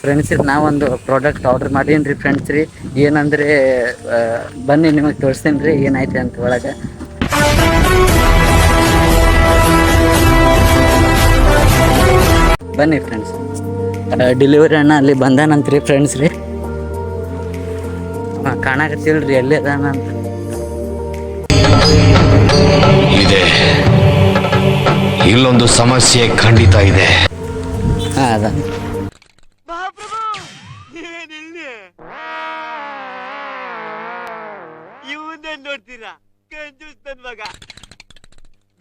Friends ರೀ ನಾವೊಂದು product order ಮಾಡೀನಿ ರೀ ಫ್ರೆಂಡ್ಸ್ ರೀ. ಏನಂದರೆ ಬನ್ನಿ ನಿಮಗೆ ತೋರಿಸ್ತೀನಿ ರೀ ಏನೈತೆ ಅಂತ ಒಳಗೆ. ಬನ್ನಿ ಫ್ರೆಂಡ್ಸ್. ಡೆಲಿವರಿ ಅಣ್ಣ ಅಲ್ಲಿ ಬಂದಾನಂತ್ರಿ ಫ್ರೆಂಡ್ಸ್ ರೀ. ಕಾಣಕತ್ತಿಲ್ರಿ ಎಲ್ಲಿ ಅದಾನ ಅಂತ. ಇದೆ, ಇಲ್ಲೊಂದು ಸಮಸ್ಯೆ ಖಂಡಿತ ಇದೆ. ಹಾಂ ಅದ ನೋಡ್ತೀರಾ ಕಂಜೂಸ್ ನನ್ ಮಗ.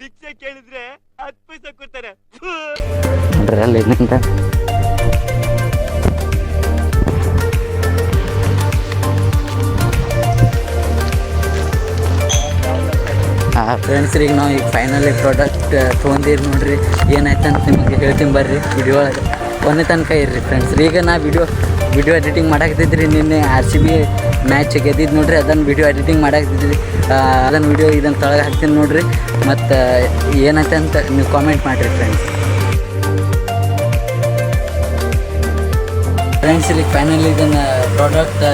ಭಿಕ್ಷೆ ಕೇಳಿದ್ರೆ 10 ಪೈಸೆ ಕೊಡ್ತಾರೆ. ನೋಡ್ರಿ ಅಲ್ಲಿ ನಿಂತ ಫ್ರೆಂಡ್ಸ್ ಈಗ ನಾವು ಈಗ ಫೈನಲಿ ಪ್ರಾಡಕ್ಟ್ ತೊಗೊಂಡಿರಿ ನೋಡ್ರಿ. ಏನಾಯ್ತು ಅಂತ ನಿಮಗೆ ಹೇಳ್ತೀನಿ ಬರ್ರಿ ವಿಡಿಯೋ ಒಳಗೆ ಕೊನೆ ತನಕ ಇರ್ರಿ ಫ್ರೆಂಡ್ಸ್. ಈಗ ನಾ ವಿಡಿಯೋ ಎಡಿಟಿಂಗ್ ಮಾಡಾಕತ್ತಿದ್ರಿ. ನಿನ್ನೆ RCB ಮ್ಯಾಚ್ ಗೆದ್ದಿದ್ದು ನೋಡ್ರಿ, ಅದನ್ನು ವಿಡಿಯೋ ಎಡಿಟಿಂಗ್ ಮಾಡಾಕತ್ತಿದ್ರಿ. ಅದನ್ನು ವಿಡಿಯೋ ಇದನ್ನು ತೊಳಗೆ ಹಾಕ್ತೀನಿ ನೋಡ್ರಿ. ಮತ್ತು ಏನೈತೆ ಅಂತ ನೀವು ಕಾಮೆಂಟ್ ಮಾಡಿರಿ ಫ್ರೆಂಡ್ಸ್. ಫ್ರೆಂಡ್ಸ್ ಈಗ ಫೈನಲಿ ಇದನ್ನು ಪ್ರಾಡಕ್ಟ್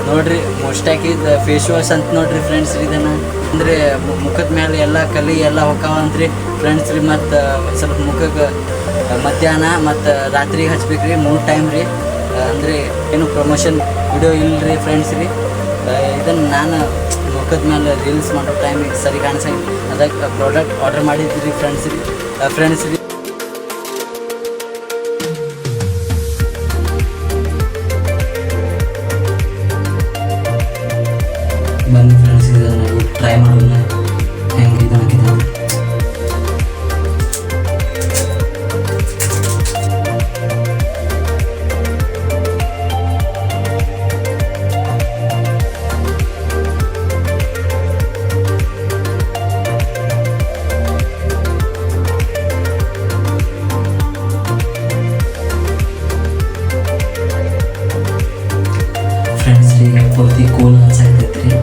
ನೋಡ್ರಿ ಮೋಸ್ಟಾಕಿದ ಫೇಸ್ ವಾಶ್ ಅಂತ ನೋಡ್ರಿ ಫ್ರೆಂಡ್ಸ್. ಇದನ್ನು ಅಂದರೆ ಮುಖದ ಮೇಲೆ ಎಲ್ಲ ಕಲಿ ಎಲ್ಲ ಹೊಕ್ಕಾವಂತ್ರಿ ಫ್ರೆಂಡ್ಸ್ ರೀ. ಮತ್ತು ಸ್ವಲ್ಪ ಮುಖಕ್ಕೆ ಮಧ್ಯಾಹ್ನ ಮತ್ತು ರಾತ್ರಿಗೆ ಹಚ್ಬೇಕ್ರಿ 3 ಟೈಮ್ ರೀ. ಅಂದರೆ ಏನು ಪ್ರಮೋಷನ್ ವಿಡಿಯೋ ಇಲ್ಲರಿ ಫ್ರೆಂಡ್ಸ್ ರೀ. ಇದನ್ನು ನಾನು ಮುಖದ ಮೇಲೆ ರೀಲ್ಸ್ ಮಾಡೋ ಟೈಮಿಗೆ ಸರಿ ಕಾಣಿಸಂಗೆ ಅದಕ್ಕೆ ಪ್ರಾಡಕ್ಟ್ ಆರ್ಡರ್ ಮಾಡಿದ್ರಿ ಫ್ರೆಂಡ್ಸ್ ರೀ. ಬನ್ನಿ ಫ್ರೆಂಡ್ಸ್ ಇದನ್ನು ಟ್ರೈ ಮಾಡೋಣ ಹೆಂಗೆ ಇದು ಹಾಕಿದ. ಫ್ರೆಂಡ್ಸ್ ಈಗ ಪೂರ್ತಿ ಕೂಲ್ ಅನ್ಸಾಕತ್ತೈತ್ರಿ.